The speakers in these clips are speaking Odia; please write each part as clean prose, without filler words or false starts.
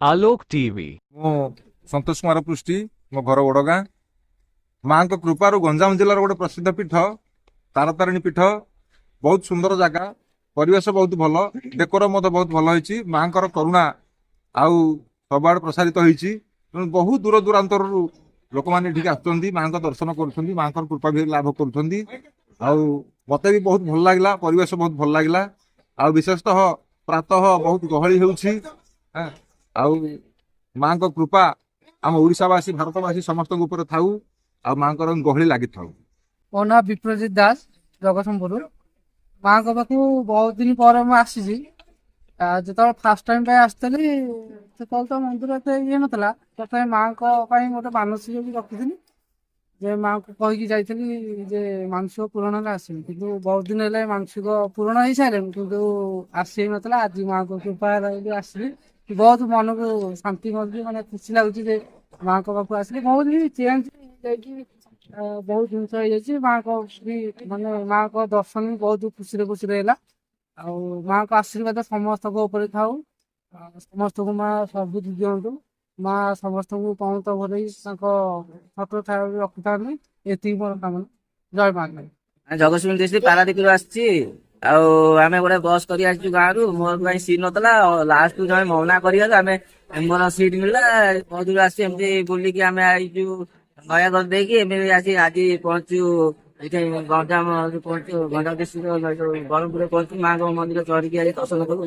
आलोक टीवी ମୁଁ ସନ୍ତୋଷ କୁମାର ପୃଷ୍ଟି ମୋ ଘର ଓଡଗାଁ। ମାଙ୍କ କୃପାରୁ ଗଞ୍ଜାମ ଜିଲ୍ଲାର ଗୋଟେ ପ୍ରସିଦ୍ଧ ପୀଠ ତାରାତାରିଣୀ ପୀଠ। ବହୁତ ସୁନ୍ଦର ଜାଗା, ପରିବେଶ ବହୁତ ଭଲ, ଡେକୋର ମଧ୍ୟ ବହୁତ ଭଲ ହେଇଛି। ମାଙ୍କର କରୁଣା ଆଉ ସବୁଆଡେ ପ୍ରସାରିତ ହେଇଛି। ତେଣୁ ବହୁତ ଦୂର ଦୂରାନ୍ତରରୁ ଲୋକମାନେ ଏଠିକି ଆସୁଛନ୍ତି, ମାଙ୍କ ଦର୍ଶନ କରୁଛନ୍ତି, ମାଙ୍କର କୃପା ବି ଲାଭ କରୁଛନ୍ତି। ଆଉ ମତେ ବି ବହୁତ ଭଲ ଲାଗିଲା, ପରିବେଶ ବହୁତ ଭଲ ଲାଗିଲା। ଆଉ ବିଶେଷତଃ ପ୍ରାତଃ ବହୁତ ଗହଳି ହେଉଛି। ଆଉ ମାଙ୍କ କୃପା ଆମ ଓଡ଼ିଶାବାସୀ ଭାରତବାସୀ ସମସ୍ତଙ୍କ ଉପରେ ଥାଉ, ଆଉ ମାଙ୍କର ଗହଳି ଲାଗିଥାଉ। ମୋ ନାଁ ବିପ୍ରଜିତ ଦାସ, ଜଗତସିଂହପୁର। ମାଙ୍କ ପାଖକୁ ବହୁତ ଦିନ ପରେ ମୁଁ ଆସିଛି। ଯେତେବେଳେ ଫାର୍ଷ୍ଟ ଟାଇମ୍ ପାଇଁ ଆସିଥିଲି, ସେତେବେଳେ ତ ମନ୍ଦିର ଏତେ ଇଏ ନଥିଲା। ତଥାପି ମାଙ୍କ ପାଇଁ ଗୋଟେ ମାନସିକ ବି ରଖିଥିଲି, ଯେ ମାଙ୍କୁ କହିକି ଯାଇଥିଲି ଯେ ମାନସିକ ପୂରଣ ହେଲେ ଆସିବି। କିନ୍ତୁ ବହୁତ ଦିନ ହେଲେ ମାନସିକ ପୂରଣ ହେଇସାରିଲେଣି, କିନ୍ତୁ ଆସି ହେଇନଥିଲା। ଆଜି ମାଙ୍କ କୃପା ହେଲା ଆସିଲି। ବହୁତ ମନକୁ ଶାନ୍ତି ମିଳୁଛି, ମାନେ ଖୁସି ଲାଗୁଛି ଯେ ମାଙ୍କ ପାଖକୁ ଆସିଲି। ବହୁତ ବି ଚେଞ୍ଜ ହେଇଯାଇଛି, ବହୁତ ଜିନିଷ ହେଇଯାଇଛି। ମାଙ୍କ ବି ମାନେ ମାଙ୍କ ଦର୍ଶନ ବି ବହୁତ ଖୁସିରେ ଖୁସିରେ ହେଲା। ଆଉ ମାଙ୍କ ଆଶୀର୍ବାଦ ସମସ୍ତଙ୍କ ଉପରେ ଥାଉ। ସମସ୍ତଙ୍କୁ ମା ସବୁଠି ଦିଅନ୍ତୁ। ମା ସମସ୍ତଙ୍କୁ ପହଞ୍ଚ ଭରେଇ ତାଙ୍କ ଫଟୋ ରଖିଥାନ୍ତି। ଏତିକି ମୋର କାମନା। ଜୟ ମା। ଜଗତସିଂହ ଡିଷ୍ଟ୍ରିକ୍ଟ ପାରାଦୀପରୁ ଆସିଛି। ଆଉ ଆମେ ଗୋଟେ ବସ୍ କରି ଆସିଛୁ ଗାଁରୁ। ମୋର ପାଇଁ ସିଟ୍ ନଥିଲା, ଲାଷ୍ଟ କୁ ଜଣେ ମନା କରିବାରୁ ଆମେ ମୋର ସିଟ୍ ମିଳିଲା। ବହୁତ ଦୂର ଆସିଛୁ, ଏମିତି ବୁଲିକି ଆମେ ଆଇଛୁ ନୟାଗଡ଼ ଦେଇକି। ଏମିତି ଆସି ଆଜି ପହଞ୍ଚୁ ଏଠି ଗଞ୍ଜାମ ପହଞ୍ଚୁ, ଗଞ୍ଜାମ ଡିଷ୍ଟ୍ରିକ୍ଟ ବ୍ରହ୍ମପୁରରେ ପହଞ୍ଚୁ। ମାଙ୍କ ମନ୍ଦିର ଚଢିକି ଆଜି ଦର୍ଶନ କଲୁ,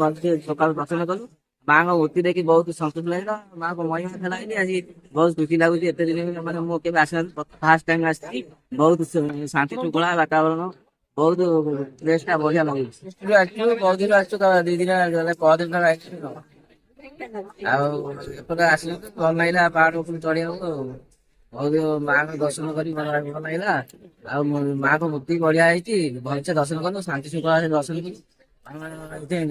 ସକାଳୁ ଦର୍ଶନ କଲୁ। ମାଙ୍କ ମୂର୍ତ୍ତି ଦେଖି ବହୁତ ସନ୍ତୋଷ ଲାଗିଲା। ମାଙ୍କ ମହିମା ଥିଲା, ଆଜି ବହୁତ ଖୁସି ଲାଗୁଛି। ଏତେ ଦିନ ମାନେ ମୁଁ କେବେ ଆସିନଥିଲି, ଫାର୍ଷ୍ଟ ଟାଇମ ଆସିଛି। ବହୁତ ଶାନ୍ତି ଶୃଙ୍ଖଳା ବାତାବରଣ, ବହୁତ ପ୍ଲେସ ଟା ବଢିଆ ଲାଗୁଛି। ବହୁତ ଦିନ ଆସିଛୁ, 2 ଦିନ ପରଦିନ ଆସିଛୁ। ଆଉ ଏପଟେ ଆସିଲୁ, ଭଲ ଲାଗିଲା ପାହାଡ ଉପରୁ ଚଢିବାକୁ। ବହୁତ ମାଙ୍କ ଦର୍ଶନ କରି ଭଲ ଲାଗିଲା। ଆଉ ମାଙ୍କ ମୂର୍ତ୍ତି ବଢିଆ ହେଇଛି, ଭଲସେ ଦର୍ଶନ କଲୁ, ଶାନ୍ତି ଶୃଙ୍ଖଳା ଦର୍ଶନ କଲୁ।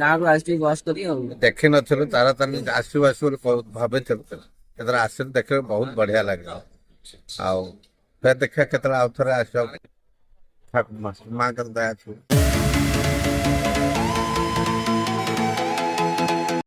ଗାଁରୁ ଆସିଛୁ ବସ୍ କରି। ଆଉ ଦେଖିନଥିଲୁ ତାରାତାରିଣୀ ଆସିବୁ ଆସିବୁ ବୋଲି ଭାବିଥିଲୁ, କେତେବେଳେ ଆସିଲୁ ଦେଖିବାକୁ ବହୁତ ବଢିଆ ଲାଗିଲା। ଆଉ ଫେର ଦେଖିବା କେତେବେଳେ ଆଉ ଥରେ ଆସିବାକୁ ମାଙ୍କର ଦୟା ଥିବ।